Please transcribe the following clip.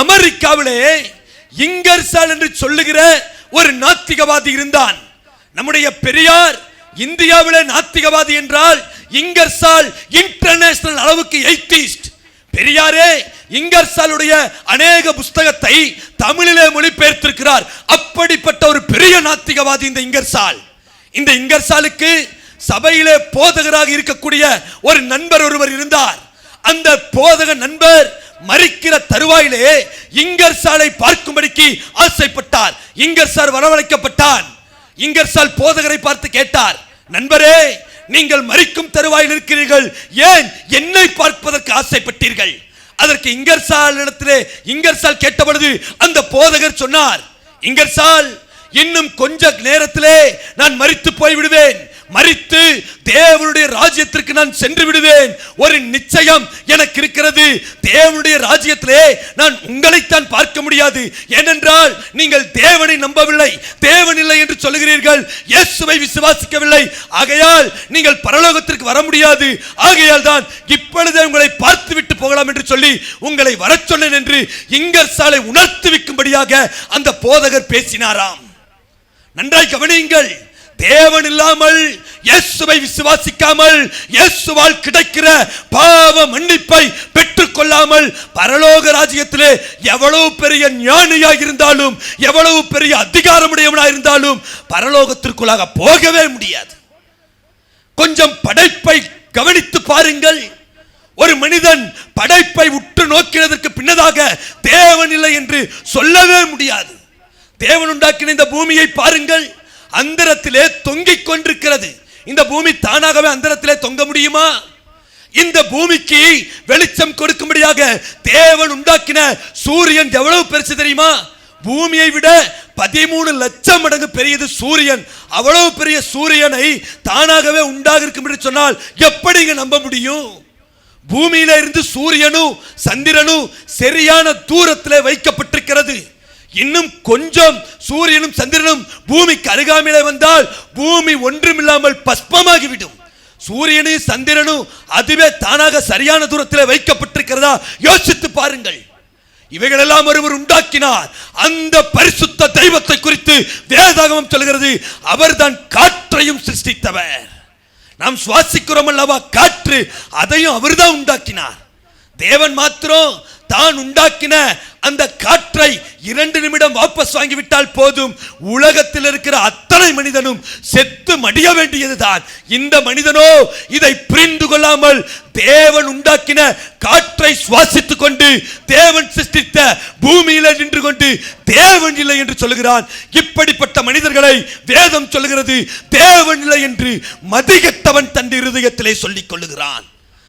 அமெரிக்காவிலே இங்கர்சால் என்று சொல்லுகிற ஒரு நாத்திகவாதி இருந்தான். நம்முடைய பெரியார் இந்தியாவிலே நாத்திகவாதி என்றால் இங்கர்சால் இன்டர்நேஷனல் அளவுக்கு எய்திஸ்ட். பெரியாரே இங்கர்சாலுடைய அநேக புஸ்தகத்தை தமிழிலே மொழிபெயர்த்திருக்கிறார். அப்படிப்பட்ட ஒரு பெரிய நாத்திகவாதி இந்த இங்கர்சால். இந்த இங்கர்சாலுக்கு சபையிலே போதகராக இருக்கக்கூடிய ஒரு நண்பர் ஒருவர் இருந்தார். அந்த போதக நண்பர் மரிக்கிற தருவாயிலே இங்கர்சாலை பார்க்கும்படிக்கு ஆசைப்பட்டார். இங்கர்சால் வரவழைக்கப்பட்டான். இங்கர்சால் போதகரை பார்த்து கேட்டார், நண்பரே, நீங்கள் மரிக்கும் தருவாயில் இருக்கிறீர்கள், ஏன் என்னை பார்ப்பதற்கு ஆசைப்பட்டீர்கள்? அதற்கு இங்கர்சால் கேட்டபொழுது அந்த போதகர் சொன்னார், இங்கர்சால், இன்னும் கொஞ்ச நேரத்திலே நான் மரித்து போய்விடுவேன். மரித்து தேவனுடைய ராஜ்யத்திற்கு நான் சென்று விடுவேன். ஒரு நிச்சயம் எனக்கு இருக்கிறது, தேவனுடைய ராஜ்யத்திலே நான் உங்களைத்தான் பார்க்க முடியாது. ஏனென்றால் நீங்கள் தேவனை நம்பவில்லை, தேவன் இல்லை என்று சொல்லுகிறீர்கள், இயேசுவை விசுவாசிக்கவில்லை. ஆகையால் நீங்கள் பரலோகத்திற்கு வர முடியாது. ஆகையால் தான் இப்பொழுதே உங்களை பார்த்து விட்டு போகலாம் என்று சொல்லி உங்களை வர சொன்னேன் என்று இங்கர்சாலை உணர்த்து வைக்கும்படியாக அந்த போதகர் பேசினாராம். நன்றாய் கவனியுங்கள். தேவன் இல்லாமல், இயேசுவை விசுவாசிக்காமல், இயேசுவால் கிடைக்கிற பாவ மன்னிப்பை பெற்றுக் கொள்ளாமல் பரலோக ராஜ்யத்திலே எவ்வளவு பெரிய ஞானியாக இருந்தாலும், எவ்வளவு பெரிய அதிகாரமுடையவனாக இருந்தாலும் பரலோகத்திற்குள்ளாக போகவே முடியாது. கொஞ்சம் படைப்பை கவனித்து பாருங்கள். ஒரு மனிதன் படைப்பை உற்று நோக்கினதற்கு பின்னதாக தேவன் இல்லை என்று சொல்லவே முடியாது. தேவன் உண்டாக்கின இந்த பூமியை பாருங்கள், அந்தரத்திலே தொங்கிக் கொண்டிருக்கிறது. இந்த பூமி தானாகவே அந்தரத்திலே தொங்க முடியுமா? இந்த பூமிக்கு வெளிச்சம் கொடுக்கும்படியாக தேவன் உண்டாக்கின சூரியன் எவ்வளவு பெருசு தெரியுமா? பூமியை விட 13 லட்சம் மடங்கு பெரியது சூரியன். அவ்வளவு பெரிய சூரியனை தானாகவே உண்டாக இருக்கும் என்று சொன்னால் எப்படி நம்ப முடியும்? பூமியில இருந்து சூரியனும் சந்திரனும் சரியான தூரத்திலே வைக்கப்பட்டிருக்கிறது. இன்னும் கொஞ்சம் சூரியனும் சந்திரனும் பூமிக்கு அருகாமையிலே வந்தால் பூமி ஒன்றுமில்லாமல் பஸ்பமாகிவிடும். சூரியனும் சந்திரனும் அதுவே தானாக சரியான தூரத்தில் வைக்கப்பட்டிருக்கிறதா? யோசித்து பாருங்கள். இவைகளெல்லாம் ஒருவர் உண்டாக்கினார். அந்த பரிசுத்த தெய்வத்தை குறித்து வேதாகமம் சொல்கிறது, அவர்தான் காற்றையும் சிருஷ்டித்தவர். நாம் சுவாசிக்கிறோம் அல்லவா காற்று, அதையும் அவர்தான் உண்டாக்கினார். தேவன் மாத்திரம் தான் உண்டாக்கின அந்த காற்றை 2 நிமிடம் வாபஸ் வாங்கிவிட்டால் போதும், உலகத்தில் இருக்கிற அத்தனை மனிதனும் செத்து மடிய வேண்டியதுதான். இந்த மனிதனோ இதை புரிந்து கொள்ளாமல் தேவன் உண்டாக்கின காற்றை சுவாசித்துக் கொண்டு தேவன் சிருஷ்டித்த பூமியில நின்று கொண்டு தேவன் இல்லை என்று சொல்லுகிறான். இப்படிப்பட்ட மனிதர்களை வேதம் சொல்லுகிறது தேவன் இல்லை என்று மதிகெட்டவன் தன் இருதயத்திலே சொல்லிக் கொள்ளுகிறான்.